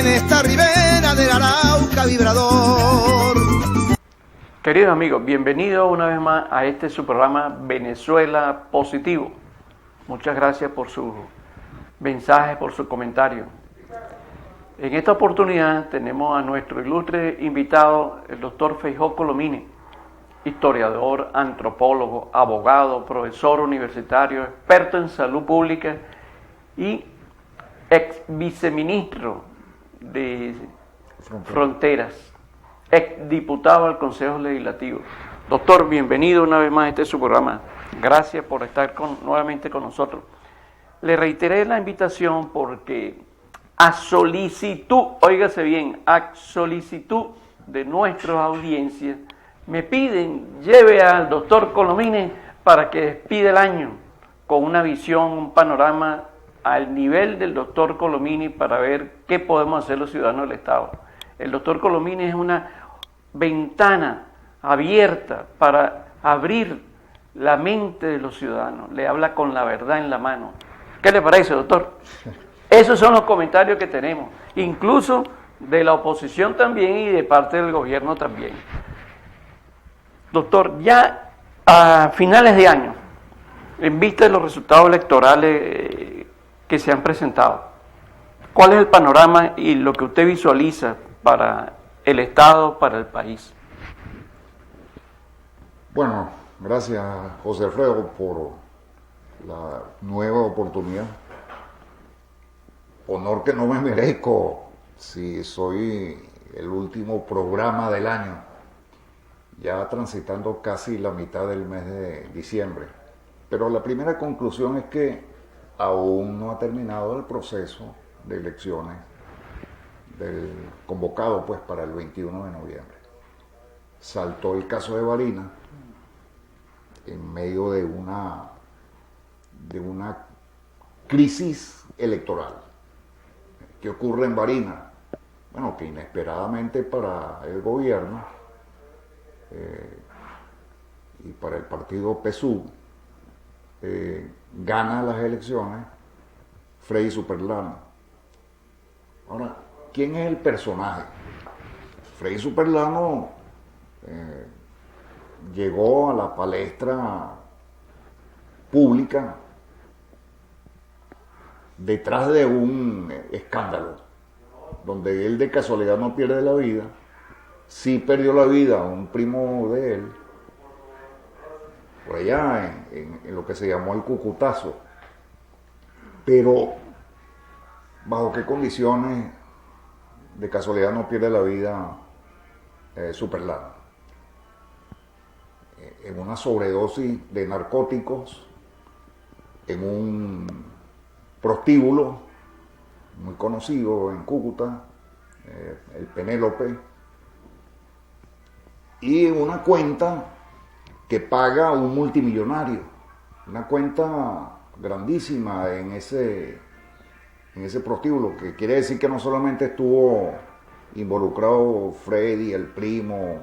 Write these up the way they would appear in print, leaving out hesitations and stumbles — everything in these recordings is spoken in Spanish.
en esta ribera del Arauca vibrador. Queridos amigos, bienvenidos una vez más a este su programa Venezuela Positivo. Muchas gracias por sus mensajes, por sus comentarios. En esta oportunidad tenemos a nuestro ilustre invitado, el doctor Feijó Colomine, historiador, antropólogo, abogado, profesor universitario, experto en salud pública y ex viceministro de Fronteras, ex diputado al Consejo Legislativo. Doctor, bienvenido una vez más a este su programa. Gracias por estar nuevamente con nosotros. Le reiteré la invitación porque a solicitud, óigase bien, a solicitud de nuestras audiencias, me piden, lleve al doctor Colomine para que despide el año con una visión, un panorama al nivel del doctor Colomine para ver qué podemos hacer los ciudadanos del Estado. El doctor Colomine es una ventana abierta para abrir la mente de los ciudadanos, le habla con la verdad en la mano. ¿Qué le parece, doctor? Esos son los comentarios que tenemos, incluso de la oposición también y de parte del gobierno también. Doctor, ya a finales de año, en vista de los resultados electorales que se han presentado, ¿cuál es el panorama y lo que usted visualiza para el Estado, para el país? Bueno, gracias José Alfredo por la nueva oportunidad. Honor que no me merezco si soy el último programa del año, ya transitando casi la mitad del mes de diciembre. Pero la primera conclusión es que aún no ha terminado el proceso de elecciones convocado pues para el 21 de noviembre. Saltó el caso de Barinas en medio de una crisis electoral. ¿Qué ocurre en Barinas? Bueno, que inesperadamente para el gobierno y para el partido PSUV gana las elecciones Freddy Superlano. Ahora, ¿quién es el personaje? Freddy Superlano llegó a la palestra pública detrás de un escándalo, donde él de casualidad no pierde la vida. Sí perdió la vida un primo de él, por allá en lo que se llamó el Cucutazo. Pero, ¿bajo qué condiciones de casualidad no pierde la vida Superlano? En una sobredosis de narcóticos, en un prostíbulo muy conocido en Cúcuta, el Penélope, y en una cuenta que paga un multimillonario, una cuenta grandísima en ese prostíbulo, que quiere decir que no solamente estuvo involucrado Freddy, el primo,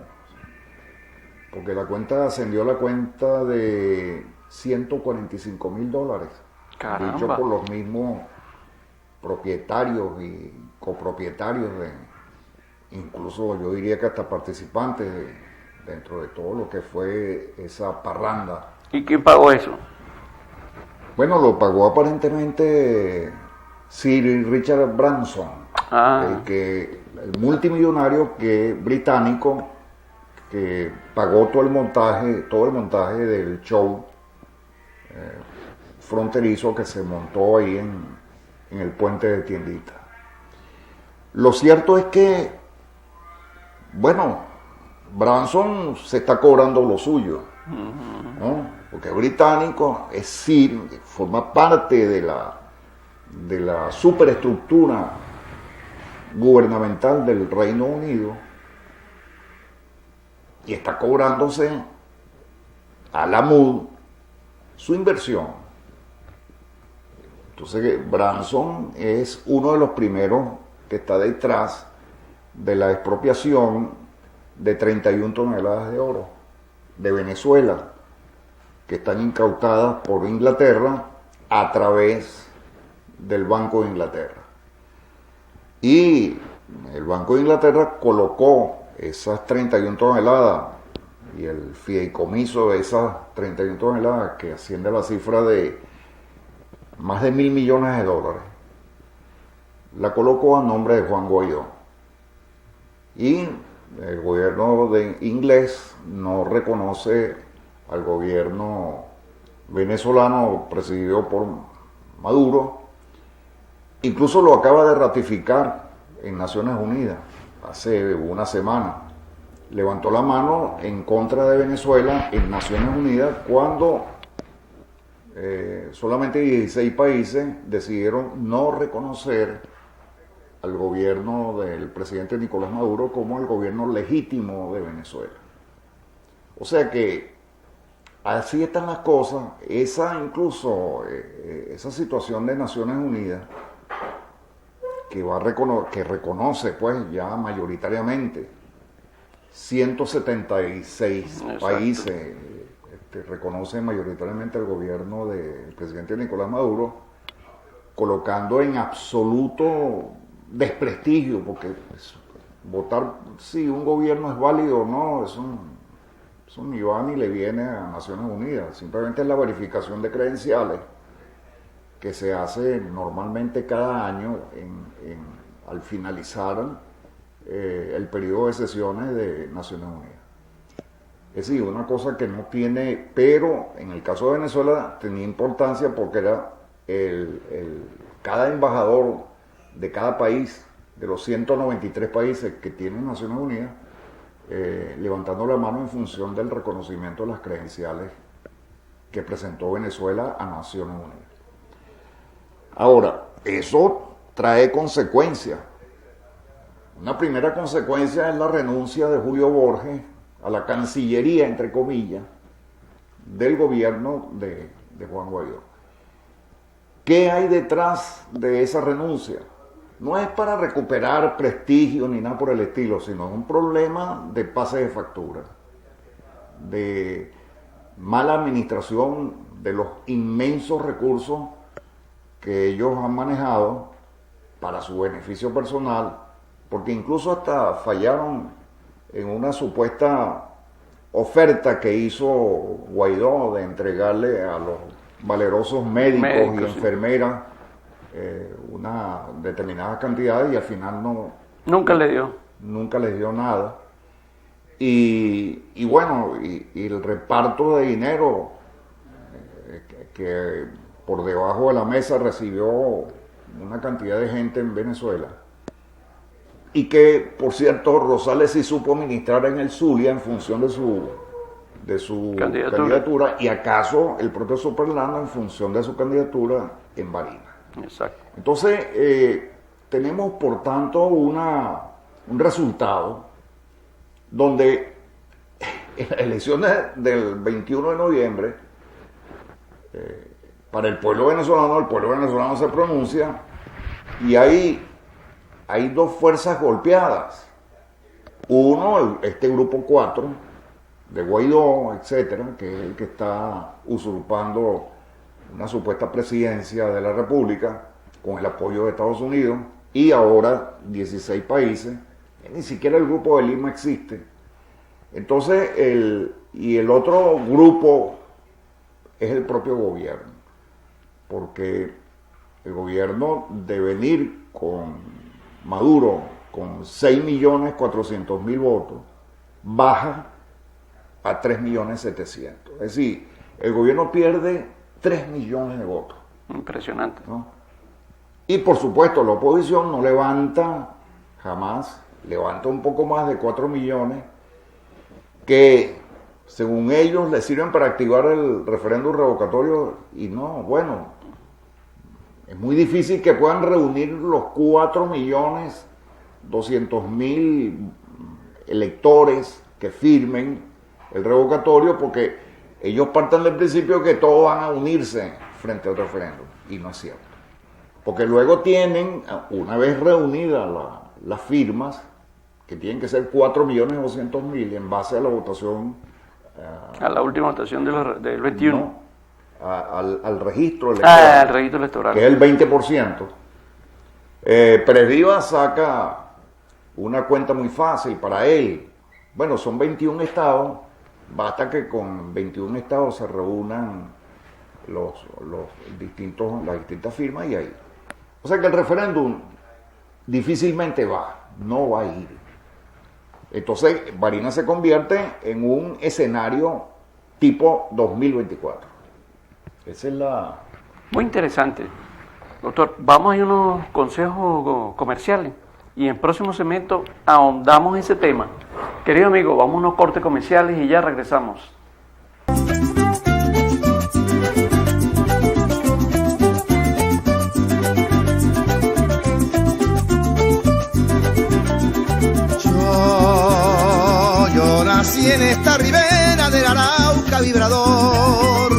porque la cuenta ascendió a la cuenta de $145,000, dicho por los mismos propietarios y copropietarios, incluso yo diría que hasta participantes dentro de todo lo que fue esa parranda. ¿Y quién pagó eso? Bueno, lo pagó aparentemente Sir Richard Branson, el multimillonario británico que pagó todo el montaje del show fronterizo que se montó ahí en el puente de Tiendita. Lo cierto es que, bueno, Branson se está cobrando lo suyo, ¿no? Porque es británico, es Sir, forma parte de la superestructura gubernamental del Reino Unido, y está cobrándose a la MUD su inversión. Entonces Branson es uno de los primeros que está detrás de la expropiación de 31 toneladas de oro de Venezuela, que están incautadas por Inglaterra a través del Banco de Inglaterra. Y el Banco de Inglaterra colocó esas 31 toneladas y el fideicomiso de esas 31 toneladas, que asciende a la cifra de más de $1.000 millones, la colocó a nombre de Juan Guaidó. Y el gobierno inglés no reconoce al gobierno venezolano presidido por Maduro. Incluso lo acaba de ratificar en Naciones Unidas hace una semana. Levantó la mano en contra de Venezuela en Naciones Unidas cuando solamente 16 países decidieron no reconocer al gobierno del presidente Nicolás Maduro como el gobierno legítimo de Venezuela. O sea que así están las cosas. Esa situación de Naciones Unidas que reconoce pues ya mayoritariamente 176 Exacto. países reconocen mayoritariamente el gobierno del presidente Nicolás Maduro, colocando en absoluto desprestigio, porque pues, votar si un gobierno es válido o no, eso ni va ni le viene a Naciones Unidas, simplemente es la verificación de credenciales que se hace normalmente cada año al finalizar el periodo de sesiones de Naciones Unidas. Es decir, una cosa que no tiene, pero en el caso de Venezuela tenía importancia porque era cada embajador de cada país, de los 193 países que tienen Naciones Unidas, levantando la mano en función del reconocimiento de las credenciales que presentó Venezuela a Naciones Unidas. Ahora, eso trae consecuencias. Una primera consecuencia es la renuncia de Julio Borges a la Cancillería, entre comillas, del gobierno de Juan Guaidó. ¿Qué hay detrás de esa renuncia? No es para recuperar prestigio ni nada por el estilo, sino es un problema de pase de factura, de mala administración de los inmensos recursos que ellos han manejado para su beneficio personal, porque incluso hasta fallaron en una supuesta oferta que hizo Guaidó de entregarle a los valerosos médicos y enfermeras una determinada cantidad, y al final nunca les dio nada. Y bueno, y el reparto de dinero que por debajo de la mesa recibió una cantidad de gente en Venezuela, y que, por cierto, Rosales sí supo administrar en el Zulia en función de su candidatura, y acaso el propio Superlano en función de su candidatura en Barinas. Exacto. Entonces, tenemos por tanto un resultado donde en las elecciones del 21 de noviembre, para el pueblo venezolano se pronuncia, y hay dos fuerzas golpeadas. Uno, este grupo 4 de Guaidó, etcétera, que es el que está usurpando una supuesta presidencia de la República con el apoyo de Estados Unidos, y ahora 16 países, ni siquiera el grupo de Lima existe. Entonces, el otro grupo es el propio gobierno, porque el gobierno de venir con Maduro con 6.400.000 votos, baja a 3.700.000. Es decir, el gobierno pierde 3 millones de votos. Impresionante. ¿No? Y por supuesto la oposición no levanta jamás, levanta un poco más de 4 millones, que según ellos les sirven para activar el referéndum revocatorio, y no, bueno, es muy difícil que puedan reunir los 4.200.000 electores que firmen el revocatorio, porque ellos parten del principio que todos van a unirse frente al referéndum, y no es cierto. Porque luego tienen, una vez reunidas las firmas, que tienen que ser 4.200.000 en base a la votación. A la última votación del 21. No, al registro electoral. Al registro electoral. Que es el 20%. Pérez Rivas saca una cuenta muy fácil para él. Bueno, son 21 estados, basta que con 21 estados se reúnan las distintas firmas y ahí. O sea que el referéndum difícilmente no va a ir. Entonces, Barinas se convierte en un escenario tipo 2024. Esa es la... Muy interesante. Doctor, vamos a ir a unos consejos comerciales y en el próximo segmento ahondamos ese tema. Querido amigo, vamos a unos cortes comerciales y ya regresamos. Yo nací en esta ribera del Arauca vibrador.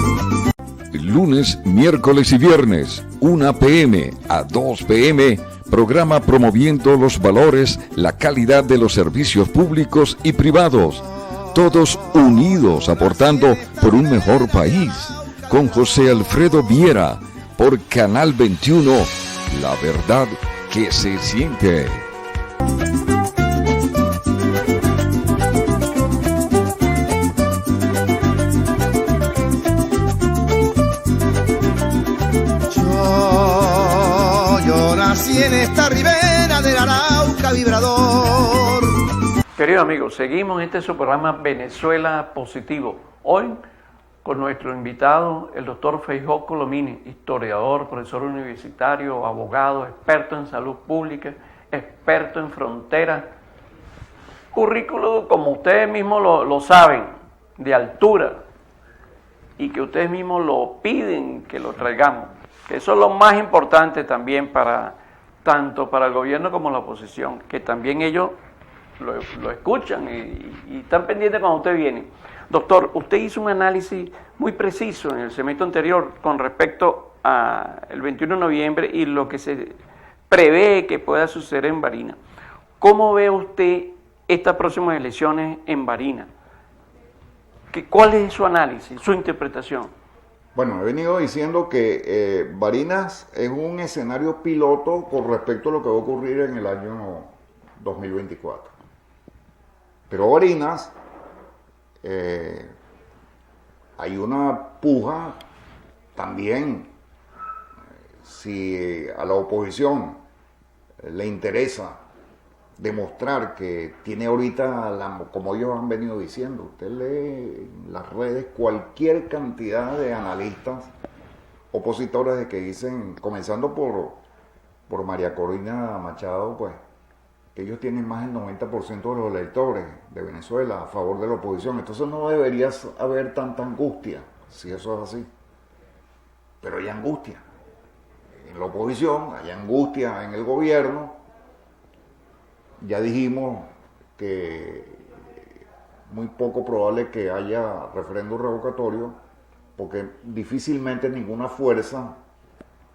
Lunes, miércoles y viernes, 1 p.m. a 2 p.m., programa promoviendo los valores, la calidad de los servicios públicos y privados. Todos unidos aportando por un mejor país. Con José Alfredo Viera, por Canal 21, la verdad que se siente. Yo nací en esta ribera del Arauca vibrador. Queridos amigos, seguimos en este su programa Venezuela Positivo. Hoy con nuestro invitado, el doctor Feijó Colomini, historiador, profesor universitario, abogado, experto en salud pública, experto en fronteras. Currículo, como ustedes mismos lo saben, de altura, y que ustedes mismos lo piden que lo traigamos. Que eso es lo más importante también tanto para el gobierno como la oposición, que también ellos lo escuchan y están pendientes cuando usted viene. Doctor, usted hizo un análisis muy preciso en el segmento anterior con respecto al 21 de noviembre y lo que se prevé que pueda suceder en Barinas. ¿Cómo ve usted estas próximas elecciones en Barinas? ¿Cuál es su análisis, su interpretación? Bueno, he venido diciendo que Barinas es un escenario piloto con respecto a lo que va a ocurrir en el año 2024. Pero Barinas, hay una puja también, si a la oposición le interesa demostrar que tiene ahorita, como ellos han venido diciendo, usted lee en las redes cualquier cantidad de analistas opositores de que dicen, comenzando por María Corina Machado, pues, que ellos tienen más del 90% de los electores de Venezuela a favor de la oposición. Entonces no debería haber tanta angustia, si eso es así. Pero hay angustia en la oposición, hay angustia en el gobierno. Ya dijimos que muy poco probable que haya referéndum revocatorio, porque difícilmente ninguna fuerza,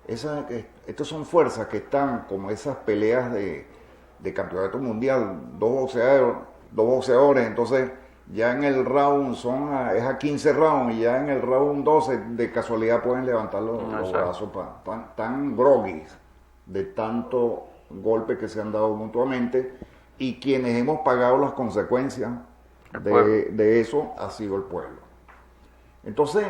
estas son fuerzas que están como esas peleas de campeonato mundial, dos boxeadores, entonces ya en el round es a 15 rounds y ya en el round 12 de casualidad pueden levantar los brazos, tan groggy de tanto golpe que se han dado mutuamente, y quienes hemos pagado las consecuencias de eso ha sido el pueblo. Entonces,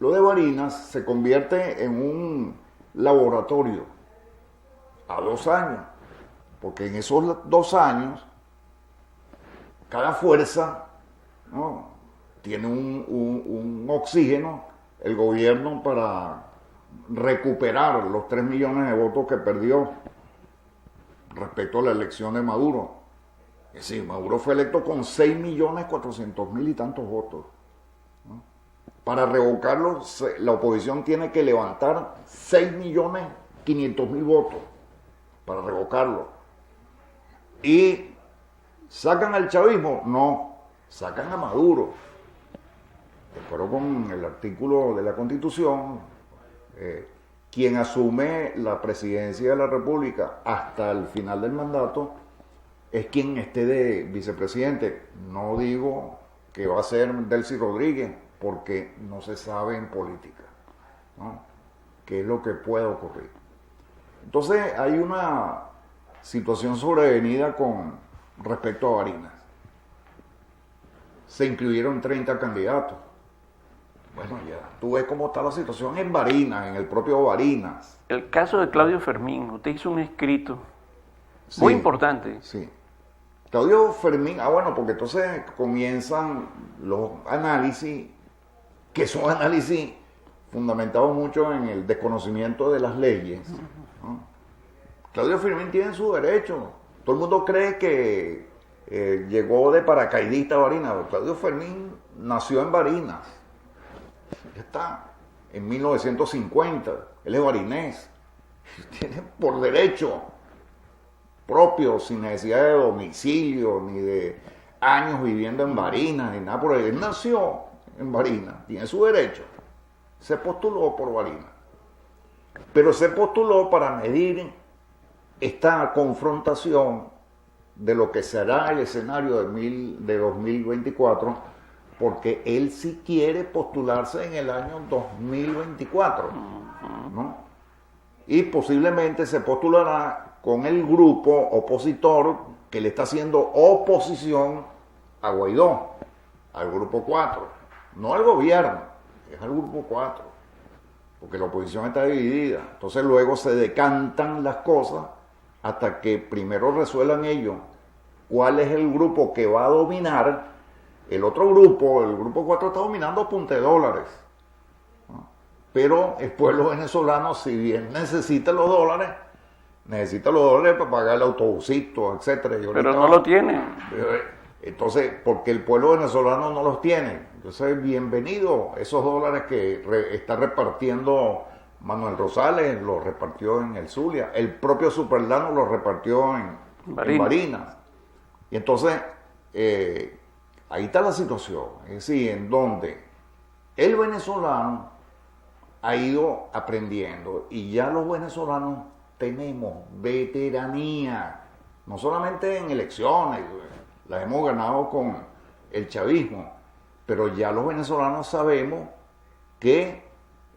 lo de Barinas se convierte en un laboratorio a 2 años, porque en esos 2 años cada fuerza, ¿no?, tiene un oxígeno, el gobierno, para recuperar los 3 millones de votos que perdió respecto a la elección de Maduro. Es decir, Maduro fue electo con 6.400.000 y tantos votos, ¿no? Para revocarlo, la oposición tiene que levantar 6.500.000 votos para revocarlo. ¿Y sacan al chavismo? No, sacan a Maduro. De acuerdo con el artículo de la Constitución, quien asume la presidencia de la República hasta el final del mandato es quien esté de vicepresidente. No digo que va a ser Delcy Rodríguez, porque no se sabe en política, ¿no?, qué es lo que puede ocurrir. Entonces hay una situación sobrevenida con respecto a Barinas. Se inscribieron 30 candidatos. Bueno, ya tú ves cómo está la situación en Barinas, en el propio Barinas. El caso de Claudio Fermín, usted hizo un escrito Sí, muy importante. Sí. Claudio Fermín, bueno, porque entonces comienzan los análisis, que son análisis fundamentados mucho en el desconocimiento de las leyes, ¿no? Claudio Fermín tiene su derecho. Todo el mundo cree que llegó de paracaidista a Barinas. Claudio Fermín nació en Barinas. Ya está. En 1950. Él es barinés. Tiene por derecho propio, sin necesidad de domicilio, ni de años viviendo en Barinas, ni nada por ahí. Él nació en Barinas. Tiene su derecho. Se postuló por Barinas. Pero se postuló para medir esta confrontación de lo que será el escenario de 2024, porque él sí quiere postularse en el año 2024, ¿no? Y posiblemente se postulará con el grupo opositor que le está haciendo oposición a Guaidó, al grupo 4, no al gobierno, es al grupo 4, porque la oposición está dividida. Entonces luego se decantan las cosas hasta que primero resuelvan ellos cuál es el grupo que va a dominar. El otro grupo, el grupo 4, está dominando a punta de dólares, ¿no? Pero el pueblo venezolano, si bien necesita los dólares para pagar el autobusito, etcétera. Pero no lo tiene. Entonces, porque el pueblo venezolano no los tiene. Entonces, bienvenido esos dólares que está repartiendo Manuel Rosales, los repartió en el Zulia. El propio Superlano los repartió en Barinas. Y entonces, ahí está la situación. Es decir, en donde el venezolano ha ido aprendiendo y ya los venezolanos tenemos veteranía, no solamente en elecciones, las hemos ganado con el chavismo, pero ya los venezolanos sabemos que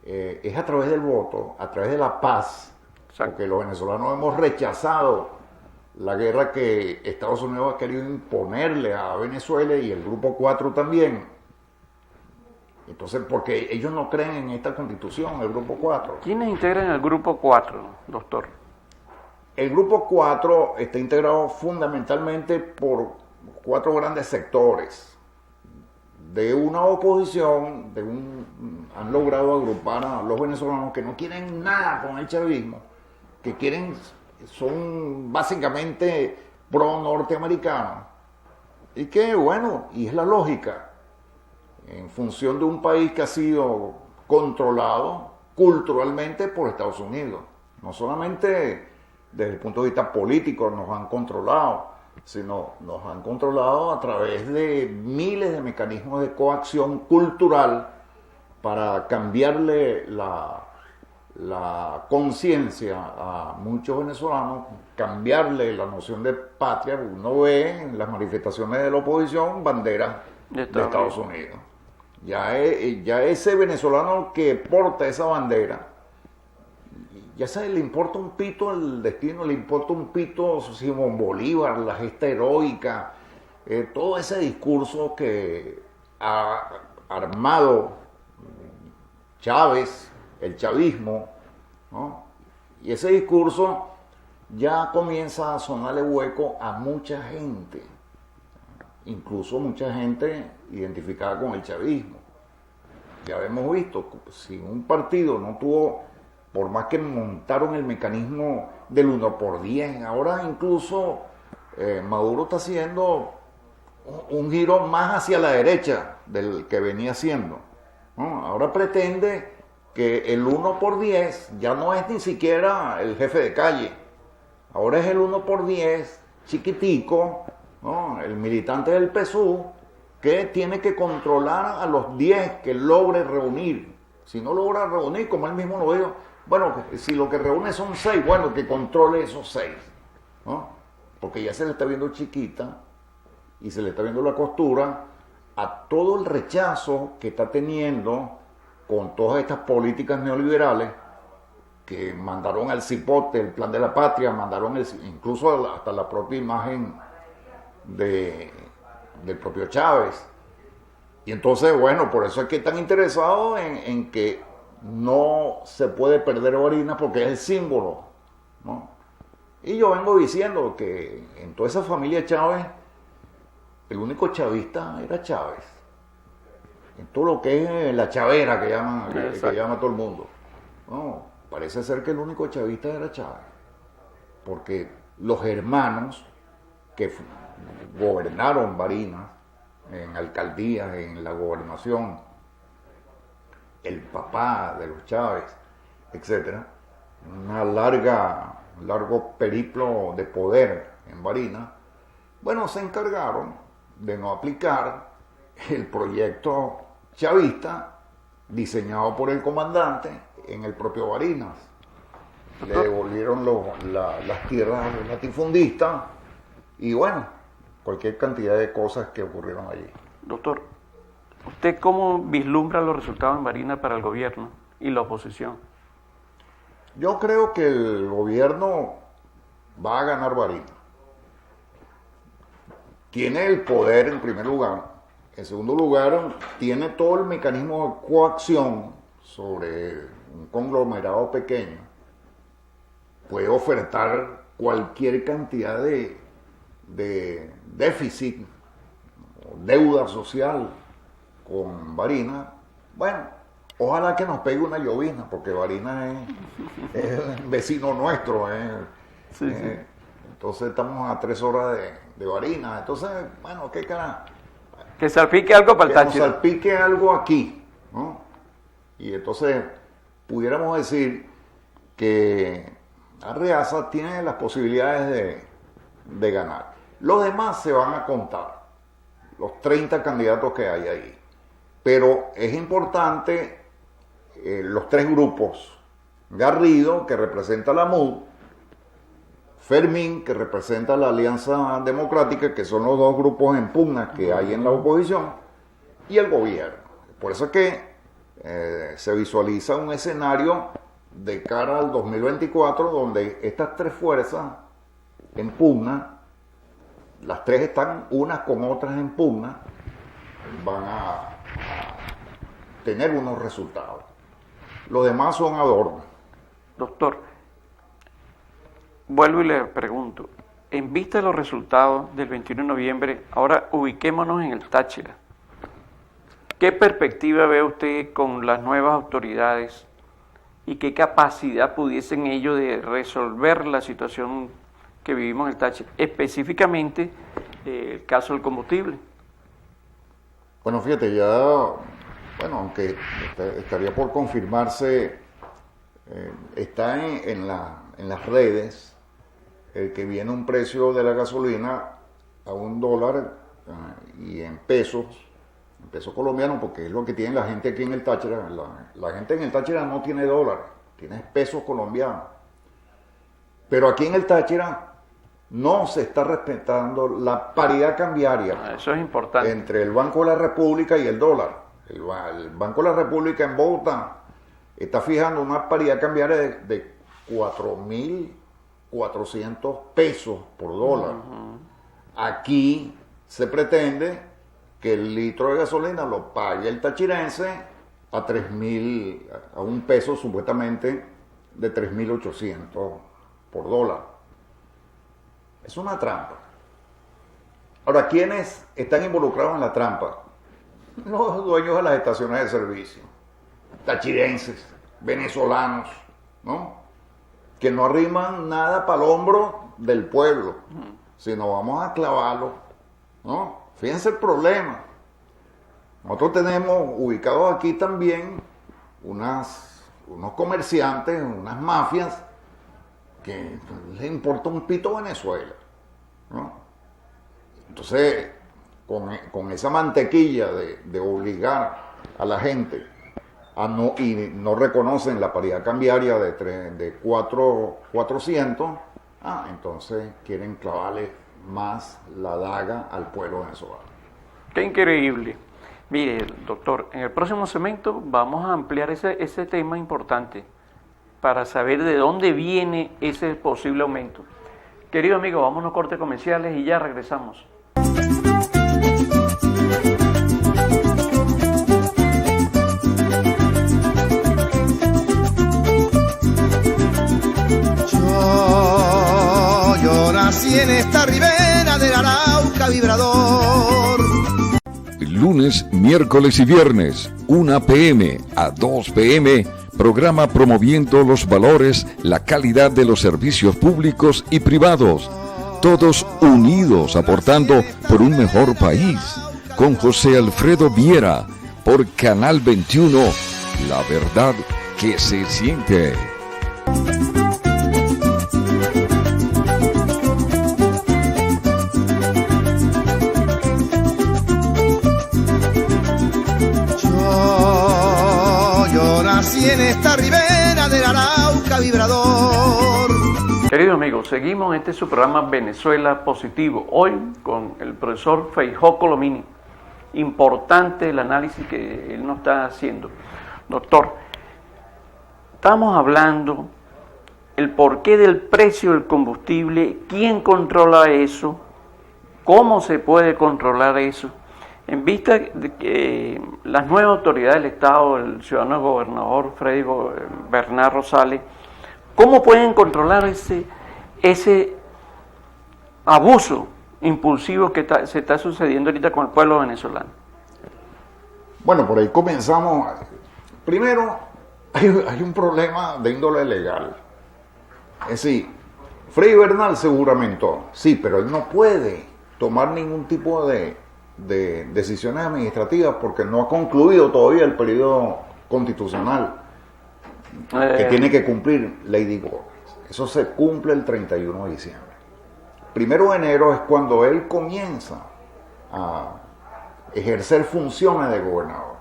es a través del voto, a través de la paz. Exacto. Porque los venezolanos hemos rechazado la guerra que Estados Unidos ha querido imponerle a Venezuela y el Grupo 4 también. Entonces, porque ellos no creen en esta constitución, el Grupo 4. ¿Quiénes integran el Grupo 4, doctor? El Grupo 4 está integrado fundamentalmente por 4 grandes sectores de una oposición, han logrado agrupar a los venezolanos que no quieren nada con el chavismo, que son básicamente pro norteamericanos, y que bueno, y es la lógica, en función de un país que ha sido controlado culturalmente por Estados Unidos. No solamente desde el punto de vista político nos han controlado, sino nos han controlado a través de miles de mecanismos de coacción cultural para cambiarle la conciencia a muchos venezolanos, cambiarle la noción de patria. Uno ve en las manifestaciones de la oposición banderas de Estados Unidos. Ya ese venezolano que porta esa bandera, ya le importa un pito el destino, le importa un pito Simón Bolívar, la gesta heroica, todo ese discurso que ha armado Chávez, el chavismo, ¿no? Y ese discurso ya comienza a sonarle hueco a mucha gente, incluso mucha gente identificada con el chavismo. Ya hemos visto, si un partido no tuvo, por más que montaron el mecanismo del 1/10, ahora incluso Maduro está haciendo un giro más hacia la derecha del que venía haciendo, ¿no? Ahora pretende que el 1/10 ya no es ni siquiera el jefe de calle, ahora es el 1/10 chiquitico, ¿no? El militante del PSUV que tiene que controlar a los 10 que logre reunir. Si no logra reunir, como él mismo lo dijo, bueno, si lo que reúne son 6, bueno, que controle esos 6, ¿no? Porque ya se le está viendo chiquita y se le está viendo la costura a todo el rechazo que está teniendo con todas estas políticas neoliberales que mandaron al cipote, el plan de la patria, mandaron incluso hasta la propia imagen del propio Chávez. Y entonces, bueno, por eso es que están interesados en que no se puede perder Barinas porque es el símbolo, ¿no? Y yo vengo diciendo que en toda esa familia Chávez, el único chavista era Chávez. En todo lo que es la chavera que llama todo el mundo. No, parece ser que el único chavista era Chávez. Porque los hermanos que gobernaron Barinas, en alcaldías, en la gobernación, el papá de los Chávez, etcétera, un largo periplo de poder en Barinas, bueno, se encargaron de no aplicar el proyecto chavista diseñado por el comandante en el propio Barinas. Le devolvieron las tierras latifundistas y bueno, cualquier cantidad de cosas que ocurrieron allí. Doctor, ¿usted cómo vislumbra los resultados en Barinas para el gobierno y la oposición? Yo creo que el gobierno va a ganar Barinas. Tiene el poder en primer lugar. En segundo lugar, tiene todo el mecanismo de coacción sobre un conglomerado pequeño. Puede ofertar cualquier cantidad de déficit, deuda social con Barinas. Bueno, ojalá que nos pegue una llovizna, porque Barinas es vecino nuestro. Sí. Entonces estamos a 3 horas de Barinas. Entonces, bueno, qué cara. Que salpique algo para el Que nos Táchira. salpique algo aquí, ¿no? Y entonces pudiéramos decir que Arreaza tiene las posibilidades de ganar. Los demás se van a contar, los 30 candidatos que hay ahí. Pero es importante los 3 grupos. Garrido, que representa la MUD, Fermín, que representa la Alianza Democrática, que son los 2 grupos en pugna que hay en la oposición, y el gobierno. Por eso es que se visualiza un escenario de cara al 2024 donde estas 3 fuerzas en pugna, las 3 están unas con otras en pugna, van a tener unos resultados. Los demás son adornos. Doctor, vuelvo y le pregunto, en vista de los resultados del 21 de noviembre, ahora ubiquémonos en el Táchira. ¿Qué perspectiva ve usted con las nuevas autoridades y qué capacidad pudiesen ellos de resolver la situación que vivimos en el Táchira, específicamente el caso del combustible? Bueno, fíjate, aunque estaría por confirmarse, está en las redes el que viene un precio de la gasolina a $1 y en pesos colombianos, porque es lo que tiene la gente aquí en el Táchira. La gente en el Táchira no tiene dólares, tiene pesos colombianos. Pero aquí en el Táchira no se está respetando la paridad cambiaria. Eso es importante. Entre el Banco de la República y el dólar. El Banco de la República en Bogotá está fijando una paridad cambiaria de 4.400 pesos por dólar. Aquí se pretende que el litro de gasolina lo pague el tachirense a 3.000, a un peso supuestamente de 3.800 por dólar. Es una trampa. Ahora, ¿quiénes están involucrados en la trampa? Los dueños de las estaciones de servicio, tachirenses, venezolanos, ¿no? Que no arriman nada para el hombro del pueblo, sino vamos a clavarlo, ¿no? Fíjense el problema. Nosotros tenemos ubicados aquí también unos comerciantes, unas mafias, que les importa un pito Venezuela, ¿no? Entonces, con esa mantequilla de obligar a la gente y no reconocen la paridad cambiaria de 400, entonces quieren clavarle más la daga al pueblo venezolano. Qué increíble. Mire, doctor, en el próximo segmento vamos a ampliar ese tema importante. para saber de dónde viene ese posible aumento. Querido amigo, vámonos a cortes comerciales y ya regresamos. Yo nací en esta ribera del Arauca vibrador. Lunes, miércoles y viernes, 1 p.m. a 2 p.m., programa promoviendo los valores, la calidad de los servicios públicos y privados. Todos unidos aportando por un mejor país. Con José Alfredo Viera, por Canal 21, la verdad que se siente. Yo nací en esta ribera del Arauca vibrador. Queridos amigos, seguimos en este su programa Venezuela Positivo, hoy con el profesor Feijó Colomini. Importante el análisis que él nos está haciendo. Doctor, estamos hablando el porqué del precio del combustible, quién controla eso, cómo se puede controlar eso, en vista de que las nuevas autoridades del Estado, el ciudadano gobernador Freddy Bernard Rosales, ¿cómo pueden controlar ese abuso impulsivo que se está sucediendo ahorita con el pueblo venezolano? Bueno, por ahí comenzamos. Primero, hay un problema de índole legal. Es decir, Freddy Bernal se juramentó, sí, pero él no puede tomar ningún tipo de decisiones administrativas porque no ha concluido todavía el periodo constitucional que tiene que cumplir Lady Gómez. Eso se cumple el 31 de diciembre. 1 de enero es cuando él comienza a ejercer funciones de gobernador.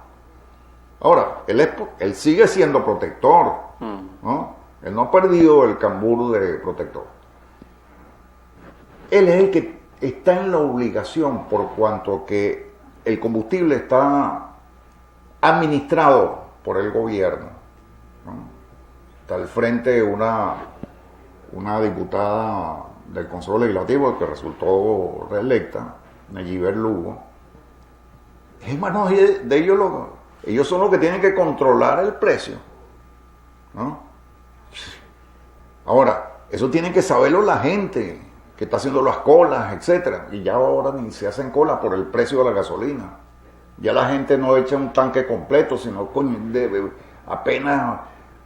Ahora, él sigue siendo protector, ¿no? Él no ha perdido el cambur de protector. Él es el que está en la obligación, por cuanto que el combustible está administrado por el gobierno, ¿no? Está al frente una diputada del Consejo Legislativo que resultó reelecta, Nayibel Lugo. Es manos de ellos, ellos son los que tienen que controlar el precio, ¿no? Ahora, eso tiene que saberlo la gente que está haciendo las colas, etcétera, y ya ahora ni se hacen colas por el precio de la gasolina. Ya la gente no echa un tanque completo, sino apenas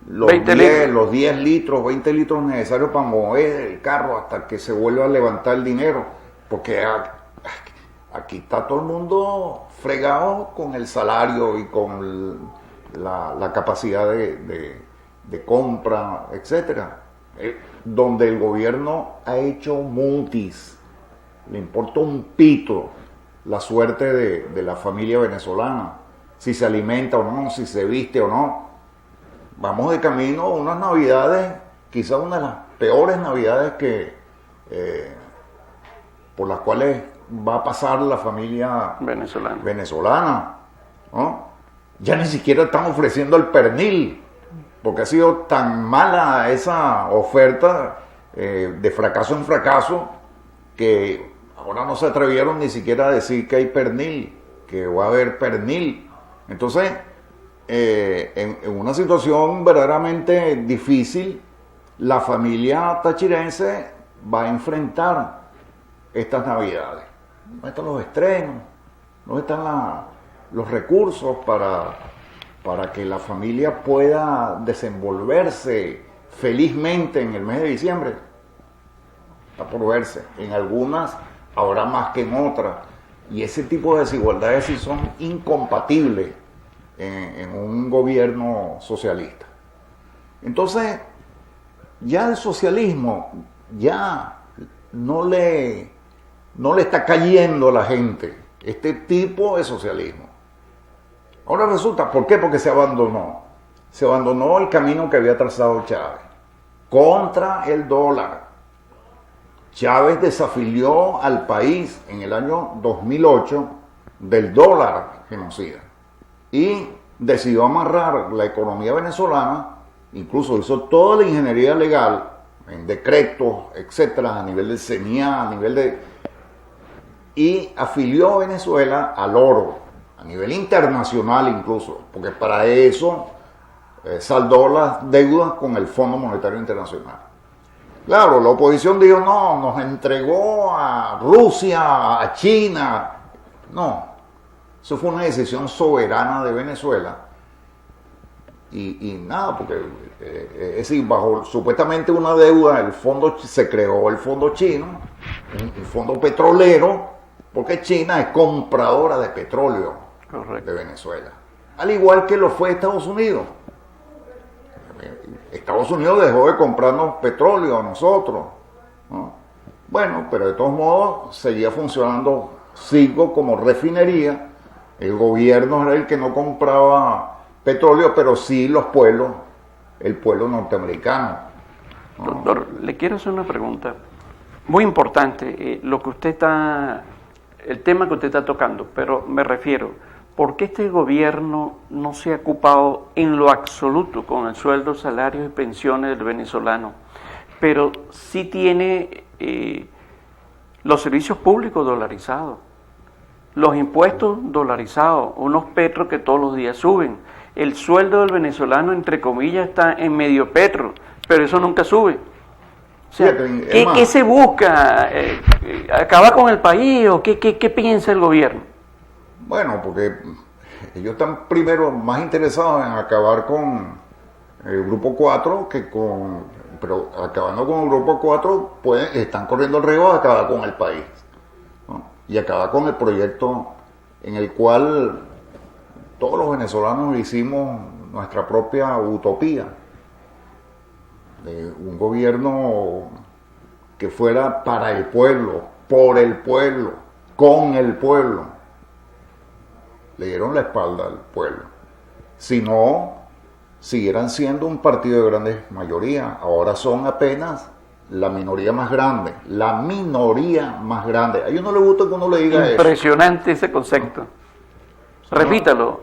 los 10 litros, 20 litros necesarios para mover el carro hasta que se vuelva a levantar el dinero, porque aquí está todo el mundo fregado con el salario y con la capacidad de compra, etcétera. Donde el gobierno ha hecho mutis, le importa un pito la suerte de la familia venezolana, si se alimenta o no, si se viste o no. Vamos de camino a unas navidades, quizás una de las peores navidades por las cuales va a pasar la familia venezolana, ¿no? Ya ni siquiera están ofreciendo el pernil, porque ha sido tan mala esa oferta de fracaso en fracaso que ahora no se atrevieron ni siquiera a decir que hay pernil, que va a haber pernil. Entonces, en una situación verdaderamente difícil, la familia tachirense va a enfrentar estas navidades. No están los estrenos, no están los recursos para que la familia pueda desenvolverse felizmente en el mes de diciembre. Está por verse. En algunas habrá más que en otras. Y ese tipo de desigualdades sí son incompatibles en un gobierno socialista. Entonces, ya el socialismo ya no le está cayendo a la gente este tipo de socialismo. Ahora resulta, ¿por qué? Porque se abandonó el camino que había trazado Chávez contra el dólar. Chávez desafilió al país en el año 2008 del dólar genocida y decidió amarrar la economía venezolana incluso hizo toda la ingeniería legal, en decretos, etcétera, a nivel del CENIA, y afilió a Venezuela al oro, a nivel internacional incluso, porque para eso saldó las deudas con el Fondo Monetario Internacional. Claro, la oposición dijo, no, nos entregó a Rusia, a China. No, eso fue una decisión soberana de Venezuela. Y nada, porque es decir, bajo supuestamente una deuda, se creó el fondo chino, un fondo petrolero, porque China es compradora de petróleo. Correcto. De Venezuela. Al igual que lo fue Estados Unidos. Estados Unidos dejó de comprarnos petróleo a nosotros, ¿no? Bueno, pero de todos modos seguía funcionando Citgo como refinería. El gobierno era el que no compraba petróleo, pero sí el pueblo norteamericano, ¿no? Doctor, le quiero hacer una pregunta muy importante, el tema que usted está tocando, pero me refiero, ¿por qué este gobierno no se ha ocupado en lo absoluto con el sueldo, salarios y pensiones del venezolano, pero sí tiene los servicios públicos dolarizados, los impuestos dolarizados, unos petros que todos los días suben? El sueldo del venezolano, entre comillas, está en medio petro, pero eso nunca sube. O sea, ¿qué se busca? ¿Acabar con el país o qué piensa el gobierno? Bueno, porque ellos están primero más interesados en acabar con el Grupo 4 pero acabando con el Grupo 4 están corriendo el riesgo de acabar con el país, ¿no? Y acabar con el proyecto en el cual todos los venezolanos hicimos nuestra propia utopía de un gobierno que fuera para el pueblo, por el pueblo, con el pueblo. Le dieron la espalda al pueblo. Si no, siguieran siendo un partido de grandes mayoría. Ahora son apenas la minoría más grande. La minoría más grande. A ellos no les gusta que uno le diga eso. Impresionante ese concepto. Repítalo.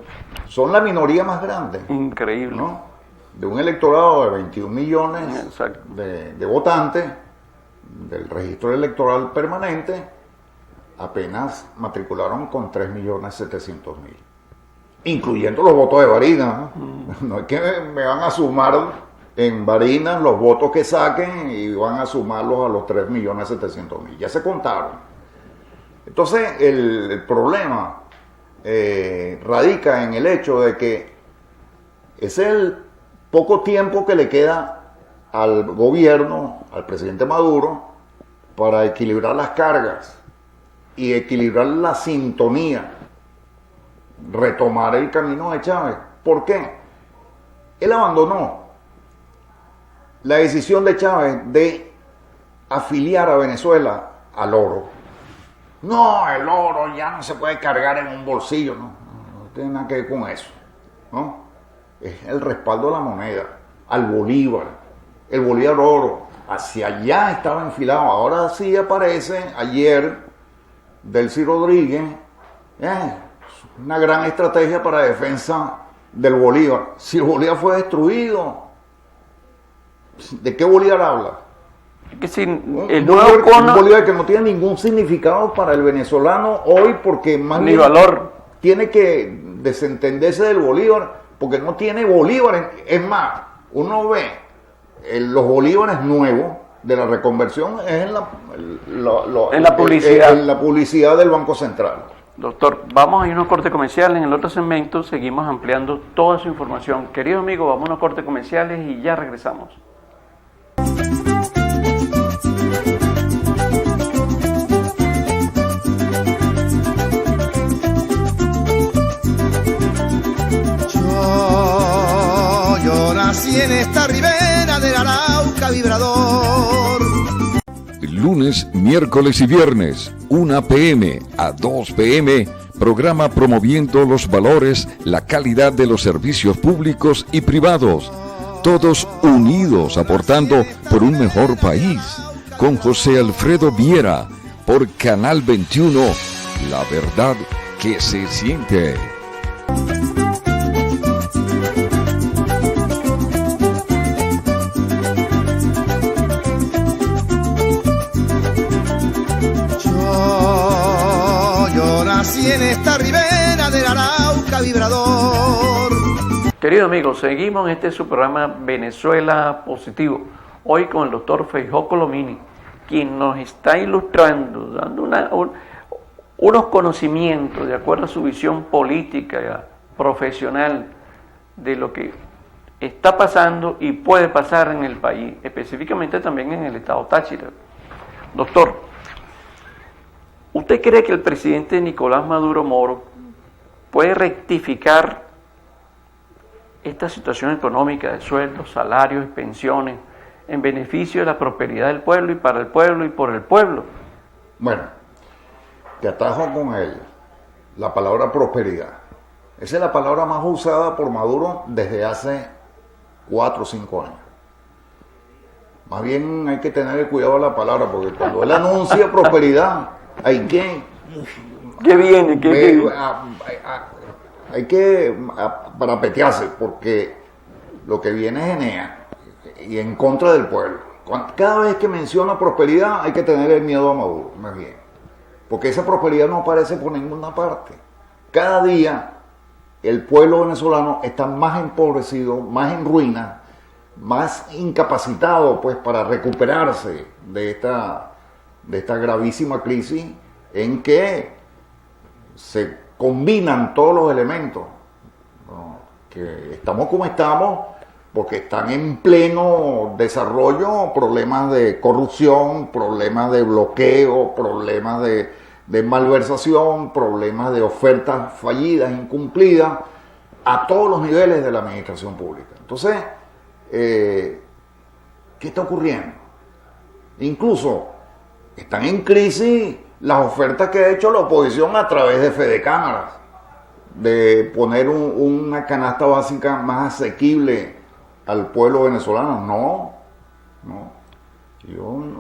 Son la minoría más grande. Increíble. ¿No? De un electorado de 21 millones de votantes, del registro electoral permanente, apenas matricularon con 3.700.000, incluyendo los votos de Barinas, ¿no? No es que me van a sumar en Barinas los votos que saquen y van a sumarlos a los 3.700.000, ya se contaron. Entonces el problema radica en el hecho de que es el poco tiempo que le queda al gobierno, al presidente Maduro, para equilibrar las cargas y equilibrar la sintonía, retomar el camino de Chávez. ¿Por qué? Él abandonó la decisión de Chávez de afiliar a Venezuela al oro. No, el oro ya no se puede cargar en un bolsillo, no tiene nada que ver con eso, ¿no? Es el respaldo a la moneda, al bolívar, el bolívar oro, hacia allá estaba enfilado. Ahora sí aparece ayer Delcy Rodríguez, una gran estrategia para defensa del bolívar. Si el bolívar fue destruido, ¿de qué bolívar habla? Que si un bolívar que no tiene ningún significado para el venezolano hoy, porque más ni valor, tiene que desentenderse del bolívar, porque no tiene bolívares. Es más, uno ve los bolívares nuevos de la reconversión es en la publicidad. En la publicidad del Banco Central. Doctor, vamos a ir a unos cortes comerciales. En el otro segmento seguimos ampliando toda su información. Querido amigo, vamos a unos cortes comerciales y ya regresamos. Yo nací en esta ribera del Arauca vibrador. Lunes, miércoles y viernes, 1 p.m. a 2 p.m., programa promoviendo los valores, la calidad de los servicios públicos y privados. Todos unidos aportando por un mejor país. Con José Alfredo Viera, por Canal 21, la verdad que se siente. Yo nací en esta ribera del Arauca vibrador. Queridos amigos, seguimos en este su programa Venezuela Positivo. Hoy con el doctor Feijó Colomini, quien nos está ilustrando, dando unos conocimientos de acuerdo a su visión política, profesional, de lo que está pasando y puede pasar en el país, específicamente también en el estado Táchira. Doctor, ¿usted cree que el presidente Nicolás Maduro Moro puede rectificar esta situación económica de sueldos, salarios y pensiones en beneficio de la prosperidad del pueblo y para el pueblo y por el pueblo? Bueno, te atajo con la palabra prosperidad. Esa es la palabra más usada por Maduro desde hace 4 o 5 años. Más bien hay que tener cuidado a la palabra, porque cuando él anuncia prosperidad, hay que... ¿Qué viene? Hay que parapetearse, porque lo que viene es Enea y en contra del pueblo. Cada vez que menciona prosperidad hay que tener el miedo a Maduro, más bien, porque esa prosperidad no aparece por ninguna parte. Cada día el pueblo venezolano está más empobrecido, más en ruina, más incapacitado pues para recuperarse de esta gravísima crisis en que se combinan todos los elementos, ¿no? Que estamos como estamos porque están en pleno desarrollo problemas de corrupción, problemas de bloqueo, problemas de malversación, problemas de ofertas fallidas, incumplidas, a todos los niveles de la administración pública. Entonces, ¿qué está ocurriendo? Incluso están en crisis las ofertas que ha hecho la oposición a través de Fedecámaras, de poner una canasta básica más asequible al pueblo venezolano.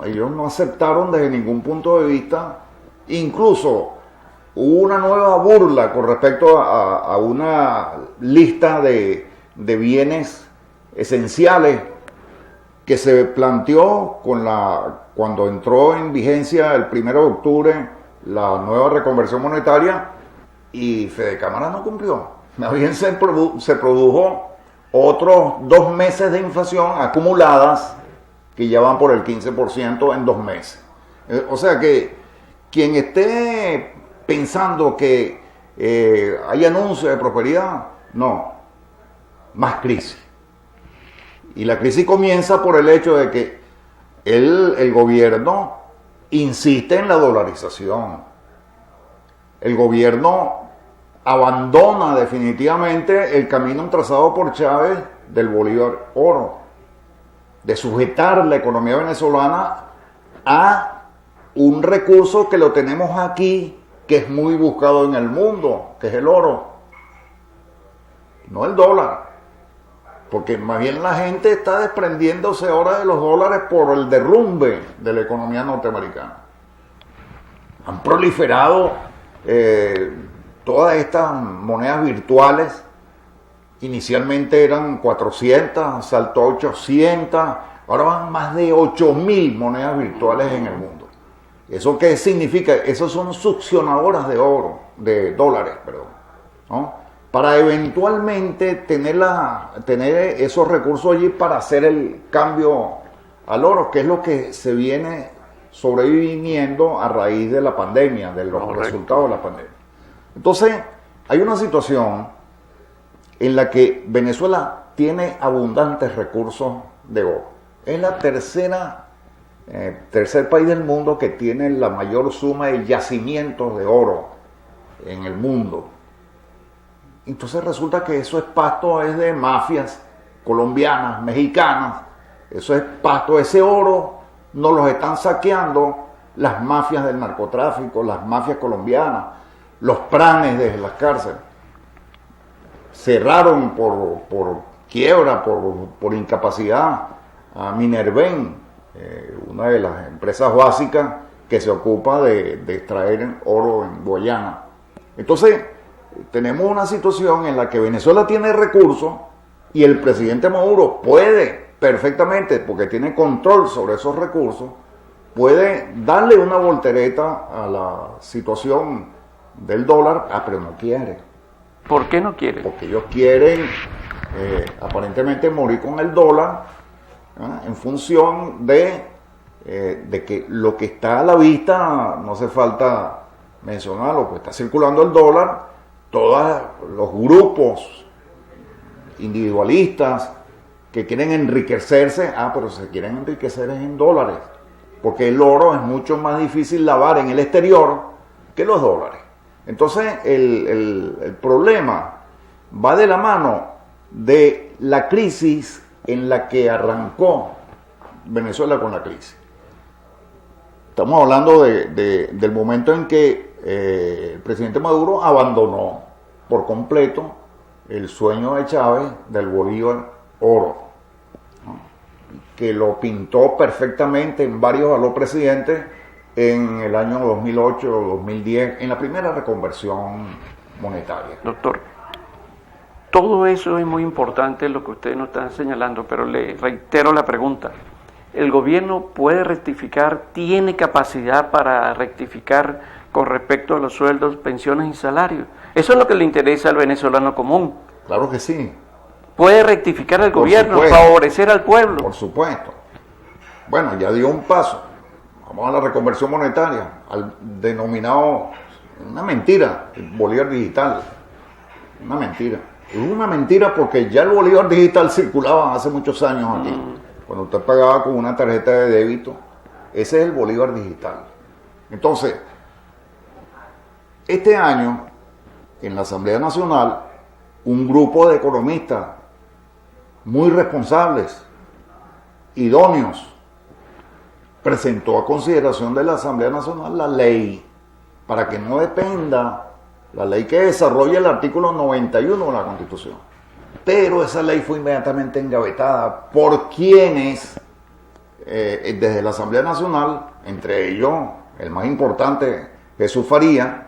Ellos no aceptaron desde ningún punto de vista. Incluso hubo una nueva burla con respecto a una lista de bienes esenciales que se planteó cuando entró en vigencia el 1 de octubre la nueva reconversión monetaria, y Fedecámara no cumplió. Más bien se produjo otros 2 meses de inflación acumuladas que ya van por el 15% en 2 meses. O sea que quien esté pensando que hay anuncios de prosperidad, no, más crisis. Y la crisis comienza por el hecho de que el gobierno insiste en la dolarización. El gobierno abandona definitivamente el camino trazado por Chávez del Bolívar Oro, de sujetar la economía venezolana a un recurso que lo tenemos aquí, que es muy buscado en el mundo, que es el oro, no el dólar. Porque más bien la gente está desprendiéndose ahora de los dólares por el derrumbe de la economía norteamericana. Han proliferado todas estas monedas virtuales. Inicialmente eran 400, saltó a 800, ahora van más de 8.000 monedas virtuales en el mundo. ¿Eso qué significa? Esos son succionadoras de dólares, ¿no? Para eventualmente tener esos recursos allí para hacer el cambio al oro, que es lo que se viene sobreviviendo a raíz de la pandemia, de los resultados de la pandemia. Entonces, hay una situación en la que Venezuela tiene abundantes recursos de oro. Es la tercer país del mundo que tiene la mayor suma de yacimientos de oro en el mundo. Entonces resulta que eso es pasto de mafias colombianas, mexicanas. Eso es pasto, ese oro nos los están saqueando las mafias del narcotráfico, las mafias colombianas, los pranes desde las cárceles. Cerraron por quiebra, por incapacidad a Minerven, una de las empresas básicas que se ocupa de extraer oro en Guayana. Entonces, tenemos una situación en la que Venezuela tiene recursos y el presidente Maduro puede perfectamente, porque tiene control sobre esos recursos, puede darle una voltereta a la situación del dólar, pero no quiere. ¿Por qué no quiere? Porque ellos quieren aparentemente morir con el dólar, en función de que lo que está a la vista, no hace falta mencionar, lo que está circulando el dólar, todos los grupos individualistas que quieren enriquecerse, pero se quieren enriquecer en dólares, porque el oro es mucho más difícil lavar en el exterior que los dólares. Entonces el problema va de la mano de la crisis en la que arrancó Venezuela con la crisis. Estamos hablando del momento en que el presidente Maduro abandonó por completo el sueño de Chávez del Bolívar oro, ¿no? Que lo pintó perfectamente en varios a los presidentes en el año 2008 o 2010, en la primera reconversión monetaria. Doctor, todo eso es muy importante lo que usted nos está señalando, pero le reitero la pregunta. ¿El gobierno puede rectificar, tiene capacidad para rectificar con respecto a los sueldos, pensiones y salarios? Eso es lo que le interesa al venezolano común. Claro que sí. ¿Puede rectificar el gobierno, supuesto, favorecer al pueblo? Por supuesto. Bueno, ya dio un paso. Vamos a la reconversión monetaria, al denominado, una mentira, el Bolívar digital. Una mentira. Es una mentira porque ya el Bolívar digital circulaba hace muchos años aquí. Cuando usted pagaba con una tarjeta de débito, ese es el Bolívar digital. Entonces, este año, en la Asamblea Nacional, un grupo de economistas muy responsables, idóneos, presentó a consideración de la Asamblea Nacional la ley, para que no dependa, la ley que desarrolla el artículo 91 de la Constitución. Pero esa ley fue inmediatamente engavetada por quienes, desde la Asamblea Nacional, entre ellos el más importante, Jesús Faría,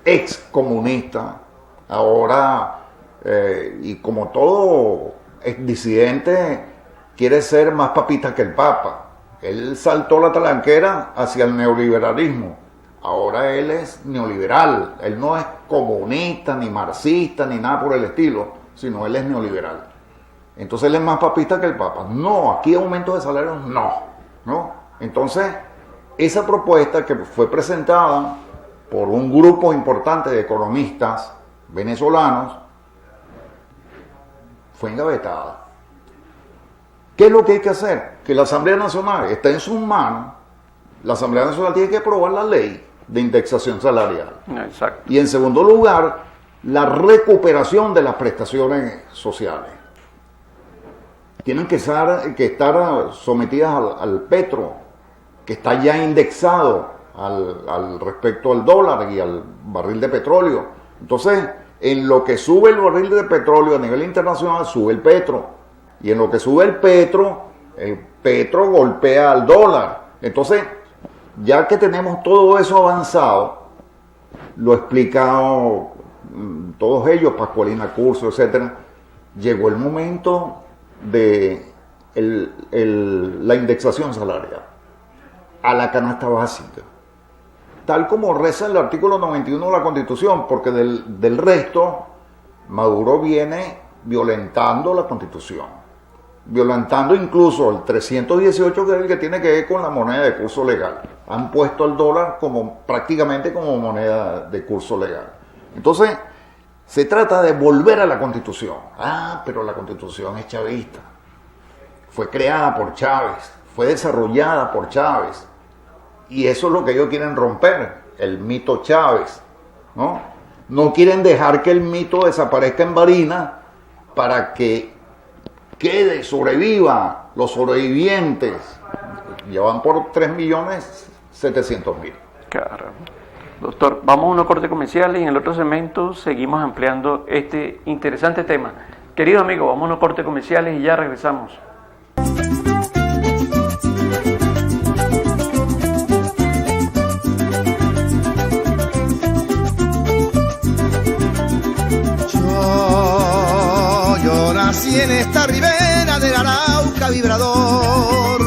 ex comunista, ahora, y como todo ex disidente, quiere ser más papista que el Papa. Él saltó la talanquera hacia el neoliberalismo. Ahora él es neoliberal. Él no es comunista, ni marxista, ni nada por el estilo, sino él es neoliberal. Entonces él es más papista que el Papa. No, aquí aumento de salarios, no. Entonces, esa propuesta que fue presentada por un grupo importante de economistas venezolanos fue engavetada. ¿Qué es lo que hay que hacer? Que la Asamblea Nacional está en sus manos. La Asamblea Nacional tiene que aprobar la ley de indexación salarial. Exacto. Y en segundo lugar, la recuperación de las prestaciones sociales. Tienen que estar sometidas al petro, que está ya indexado al respecto al dólar y al barril de petróleo. Entonces, en lo que sube el barril de petróleo a nivel internacional, sube el petro. Y en lo que sube el petro golpea al dólar. Entonces, ya que tenemos todo eso avanzado, lo he explicado todos ellos, Pascualina Curso, etcétera, llegó el momento de la indexación salarial a la canasta básica, tal como reza el artículo 91 de la Constitución, porque del resto, Maduro viene violentando la Constitución, violentando incluso el 318, que es el que tiene que ver con la moneda de curso legal. Han puesto al dólar prácticamente como moneda de curso legal. Entonces, se trata de volver a la Constitución. Pero la Constitución es chavista. Fue creada por Chávez, fue desarrollada por Chávez. Y eso es lo que ellos quieren romper, el mito Chávez, ¿no? No quieren dejar que el mito desaparezca en Barinas para que sobreviva los sobrevivientes. Llevan por 3.700.000. Caramba. Doctor, vamos a una corte comercial y en el otro segmento seguimos ampliando este interesante tema. Querido amigo, vamos a una corte comerciales y ya regresamos. Yo nací en esta ribera del Arauca vibrador.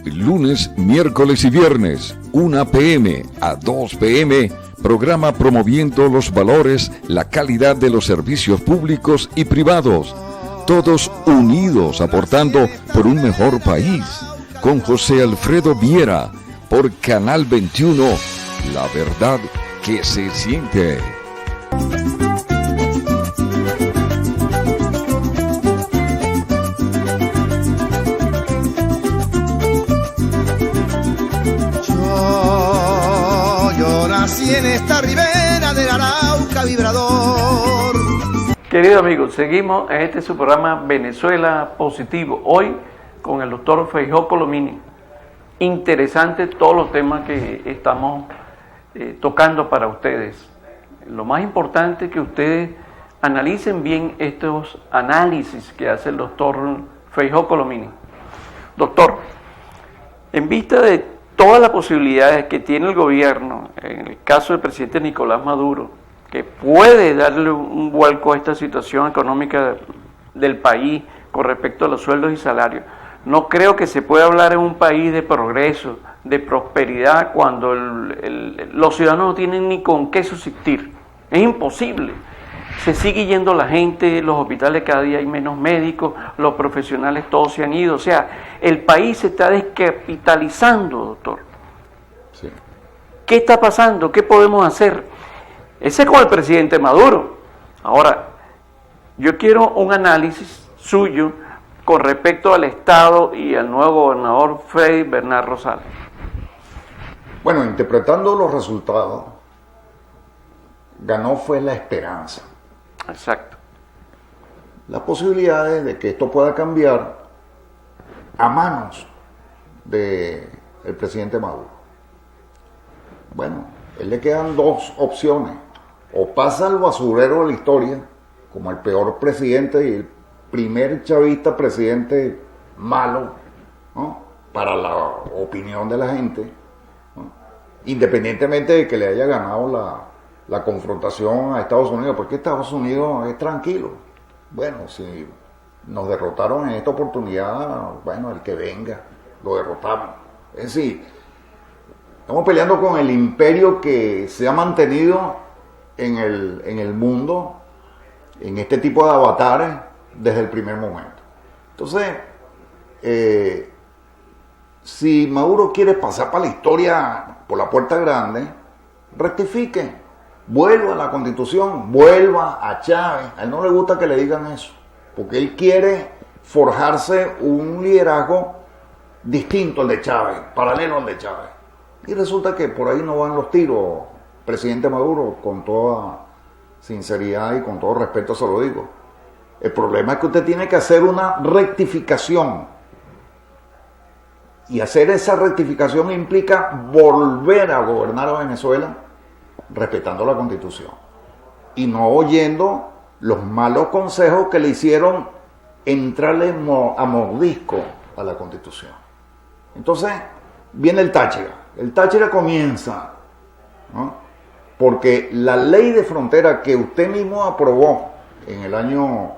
Lunes, miércoles y viernes, 1 p.m. a 2 p.m., programa promoviendo los valores, la calidad de los servicios públicos y privados. Todos unidos aportando por un mejor país. Con José Alfredo Viera, por Canal 21, la verdad que se siente. Yo nací en esta ribera del Arauca vibrador. Queridos amigos, seguimos en este su programa Venezuela Positivo. Hoy con el doctor Feijó Colomini. Interesante todos los temas que estamos tocando para ustedes. Lo más importante es que ustedes analicen bien estos análisis que hace el doctor Feijó Colomini. Doctor, en vista de todas las posibilidades que tiene el gobierno, en el caso del presidente Nicolás Maduro, que puede darle un vuelco a esta situación económica del país con respecto a los sueldos y salarios, no creo que se pueda hablar en un país de progreso, de prosperidad, cuando los ciudadanos no tienen ni con qué subsistir. Es imposible. Se sigue yendo la gente, los hospitales cada día hay menos médicos, los profesionales todos se han ido. O sea, el país se está descapitalizando, doctor. Sí. ¿Qué está pasando? ¿Qué podemos hacer? Ese es con el presidente Maduro. Ahora, yo quiero un análisis suyo con respecto al Estado y al nuevo gobernador Freddy Bernard Rosales. Bueno, interpretando los resultados, ganó fue la esperanza. Exacto. Las posibilidades de que esto pueda cambiar a manos del presidente Maduro. Bueno, a él le quedan dos opciones. O pasa al basurero de la historia, como el peor presidente y el primer chavista presidente malo, ¿no?, para la opinión de la gente, ¿no?, independientemente de que le haya ganado la confrontación a Estados Unidos, porque Estados Unidos es tranquilo. Bueno, si nos derrotaron en esta oportunidad, bueno, el que venga, lo derrotamos. Es decir, estamos peleando con el imperio que se ha mantenido en el mundo, en este tipo de avatares, desde el primer momento. Entonces, si Maduro quiere pasar para la historia por la puerta grande, rectifique, vuelva a la Constitución, vuelva a Chávez. A él no le gusta que le digan eso, porque él quiere forjarse un liderazgo distinto al de Chávez, paralelo al de Chávez. Y resulta que por ahí no van los tiros, presidente Maduro, con toda sinceridad y con todo respeto se lo digo. El problema es que usted tiene que hacer una rectificación. Y hacer esa rectificación implica volver a gobernar a Venezuela respetando la Constitución. Y no oyendo los malos consejos que le hicieron entrarle a mordisco a la Constitución. Entonces, viene el Táchira. El Táchira comienza, ¿no?, porque la ley de frontera que usted mismo aprobó en el año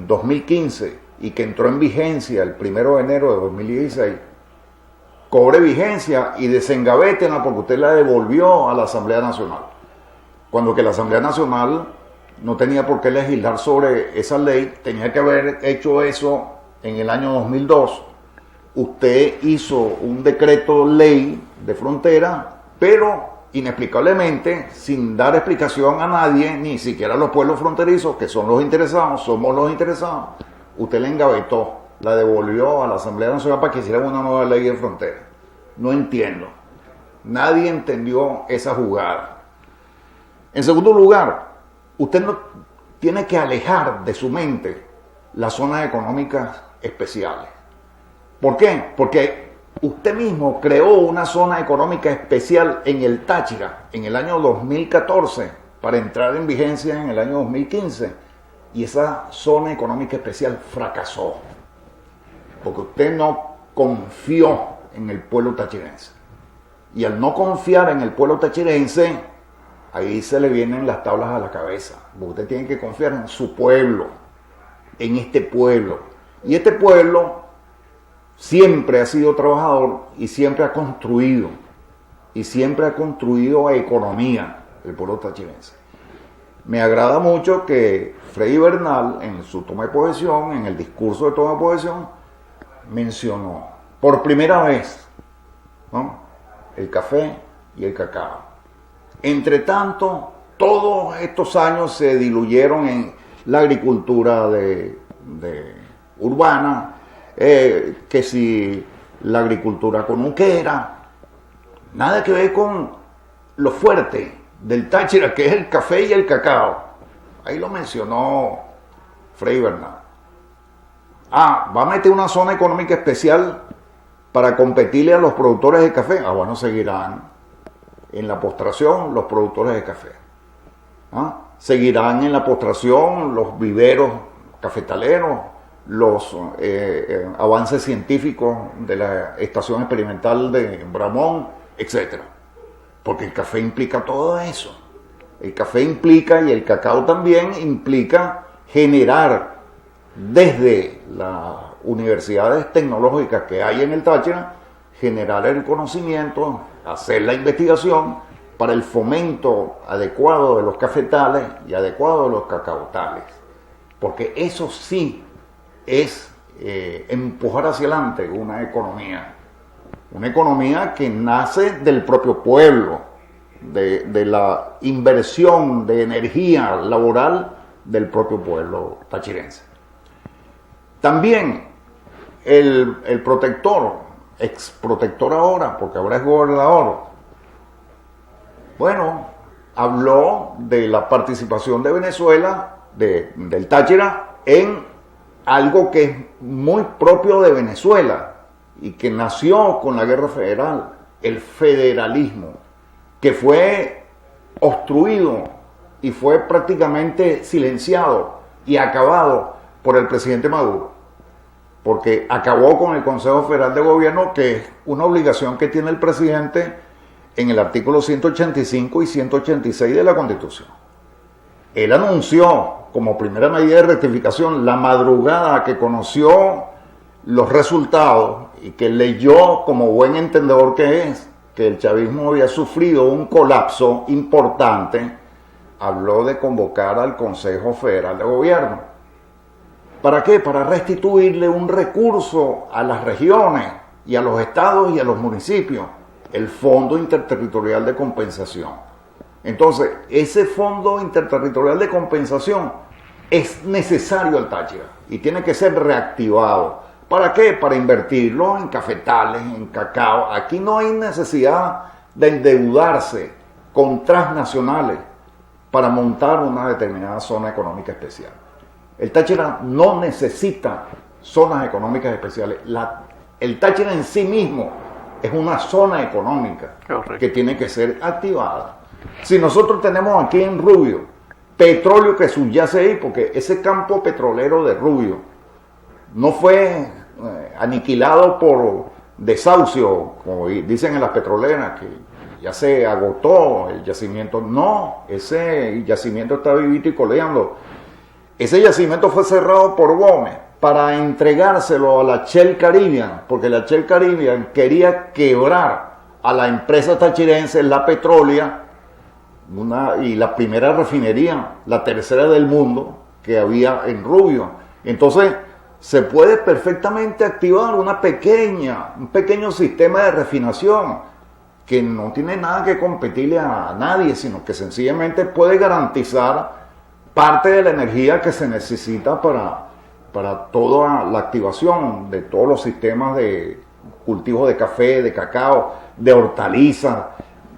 2015 y que entró en vigencia el 1 de enero de 2016, cobre vigencia y desengavétenla porque usted la devolvió a la Asamblea Nacional. Cuando que la Asamblea Nacional no tenía por qué legislar sobre esa ley, tenía que haber hecho eso en el año 2002. Usted hizo un decreto ley de frontera, pero inexplicablemente, sin dar explicación a nadie, ni siquiera a los pueblos fronterizos, que son los interesados, somos los interesados, usted la engavetó, la devolvió a la Asamblea Nacional para que hicieran una nueva ley de frontera. No entiendo. Nadie entendió esa jugada. En segundo lugar, usted no tiene que alejar de su mente las zonas económicas especiales. ¿Por qué? Porque usted mismo creó una zona económica especial en el Táchira en el año 2014 para entrar en vigencia en el año 2015 y esa zona económica especial fracasó porque usted no confió en el pueblo tachirense, y al no confiar en el pueblo tachirense, ahí se le vienen las tablas a la cabeza, porque usted tiene que confiar en su pueblo, en este pueblo, y este pueblo siempre ha sido trabajador y siempre ha construido y siempre ha construido economía el pueblo tachirense. Me agrada mucho que Freddy Bernal, en su toma de posesión, en el discurso de toma de posesión, mencionó por primera vez, ¿no?, el café y el cacao. Entre tanto, todos estos años se diluyeron en la agricultura urbana, que si la agricultura conuquera, nada que ver con lo fuerte del Táchira, que es el café y el cacao. Ahí lo mencionó Freddy Bernal. Va a meter una zona económica especial para competirle a los productores de café. Bueno, seguirán en la postración los productores de café. Seguirán en la postración los viveros cafetaleros, los avances científicos de la estación experimental de Bramón, etc. Porque el café implica todo eso. El café implica, y el cacao también implica, generar desde las universidades tecnológicas que hay en el Táchira, generar el conocimiento, hacer la investigación para el fomento adecuado de los cafetales y adecuado de los cacautales. Porque eso sí es empujar hacia adelante una economía que nace del propio pueblo, de la inversión de energía laboral del propio pueblo tachirense. También el protector, ex protector ahora, porque ahora es gobernador, habló de la participación de Venezuela, del Táchira, en algo que es muy propio de Venezuela y que nació con la guerra federal, el federalismo, que fue obstruido y fue prácticamente silenciado y acabado por el presidente Maduro, porque acabó con el Consejo Federal de Gobierno, que es una obligación que tiene el presidente en el artículo 185 y 186 de la Constitución. Él anunció como primera medida de rectificación la madrugada que conoció los resultados y que leyó, como buen entendedor que es, que el chavismo había sufrido un colapso importante, habló de convocar al Consejo Federal de Gobierno. ¿Para qué? Para restituirle un recurso a las regiones y a los estados y a los municipios, el Fondo Interterritorial de Compensación. Entonces, ese Fondo Interterritorial de Compensación es necesario al Táchira y tiene que ser reactivado. ¿Para qué? Para invertirlo en cafetales, en cacao. Aquí no hay necesidad de endeudarse con transnacionales para montar una determinada zona económica especial. El Táchira no necesita zonas económicas especiales. El Táchira en sí mismo es una zona económica que tiene que ser activada. Si nosotros tenemos aquí en Rubio petróleo que subyace ahí, porque ese campo petrolero de Rubio no fue aniquilado por desahucio, como dicen en las petroleras, que ya se agotó el yacimiento. No, ese yacimiento está vivito y coleando. Ese yacimiento fue cerrado por Gómez para entregárselo a la Shell Caribbean, porque la Shell Caribbean quería quebrar a la empresa tachirense La Petrolia, y la primera refinería, la tercera del mundo que había en Rubio. Entonces se puede perfectamente activar un pequeño sistema de refinación que no tiene nada que competirle a nadie, sino que sencillamente puede garantizar parte de la energía que se necesita para toda la activación de todos los sistemas de cultivo de café, de cacao, de hortalizas,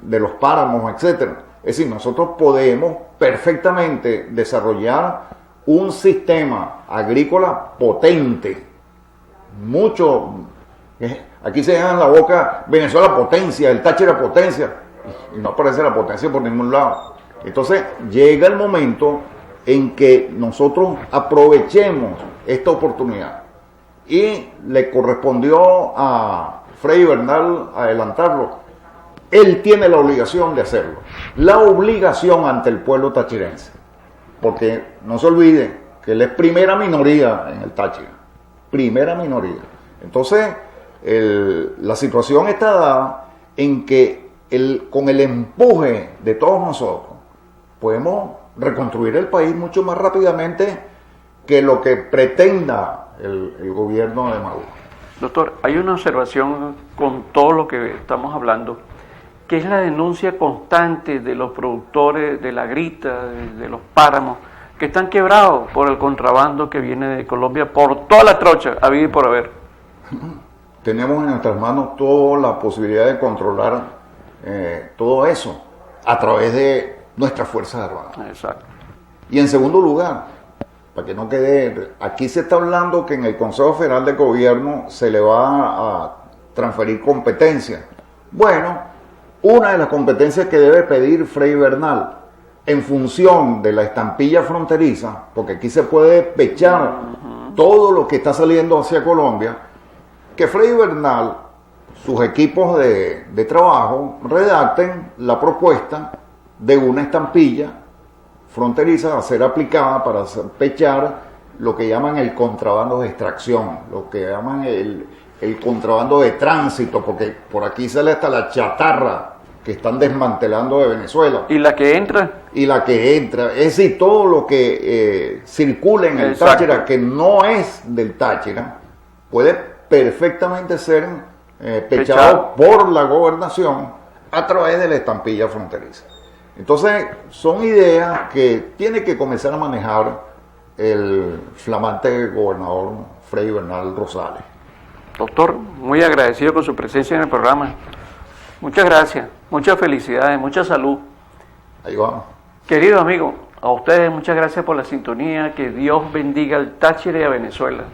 de los páramos, etc. Es decir, nosotros podemos perfectamente desarrollar un sistema agrícola potente, aquí se deja en la boca Venezuela potencia, el Táchira potencia, y no aparece la potencia por ningún lado. Entonces llega el momento en que nosotros aprovechemos esta oportunidad, y le correspondió a Freddy Bernal adelantarlo. Él tiene la obligación de hacerlo, la obligación ante el pueblo tachirense, porque no se olviden que él es primera minoría en el Táchira, primera minoría. Entonces, la situación está dada en que con el empuje de todos nosotros, podemos reconstruir el país mucho más rápidamente que lo que pretenda el gobierno de Maduro. Doctor, hay una observación con todo lo que estamos hablando, que es la denuncia constante de los productores de la grita, de los páramos, que están quebrados por el contrabando que viene de Colombia por toda la trocha, habido y por haber. Tenemos en nuestras manos toda la posibilidad de controlar todo eso a través de nuestras Fuerzas Armadas. Exacto. Y en segundo lugar, para que no quede, aquí se está hablando que en el Consejo Federal de Gobierno se le va a transferir competencias. Bueno, una de las competencias que debe pedir Fray Bernal, en función de la estampilla fronteriza, porque aquí se puede pechar todo lo que está saliendo hacia Colombia, que Fray Bernal, sus equipos de trabajo, redacten la propuesta de una estampilla fronteriza a ser aplicada para pechar lo que llaman el contrabando de extracción, lo que llaman el contrabando de tránsito, porque por aquí sale hasta la chatarra que están desmantelando de Venezuela. ¿Y la que entra? Y la que entra, es decir, todo lo que circula en el Exacto. Táchira, que no es del Táchira, puede perfectamente ser pechado por la gobernación a través de la estampilla fronteriza. Entonces, son ideas que tiene que comenzar a manejar el flamante gobernador Fray Bernal Rosales. Doctor, muy agradecido con su presencia en el programa. Muchas gracias, muchas felicidades, mucha salud. Ahí vamos. Querido amigo, a ustedes muchas gracias por la sintonía. Que Dios bendiga al Táchira y a Venezuela.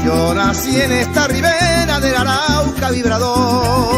Yo nací en esta ribera del Arauca vibrador.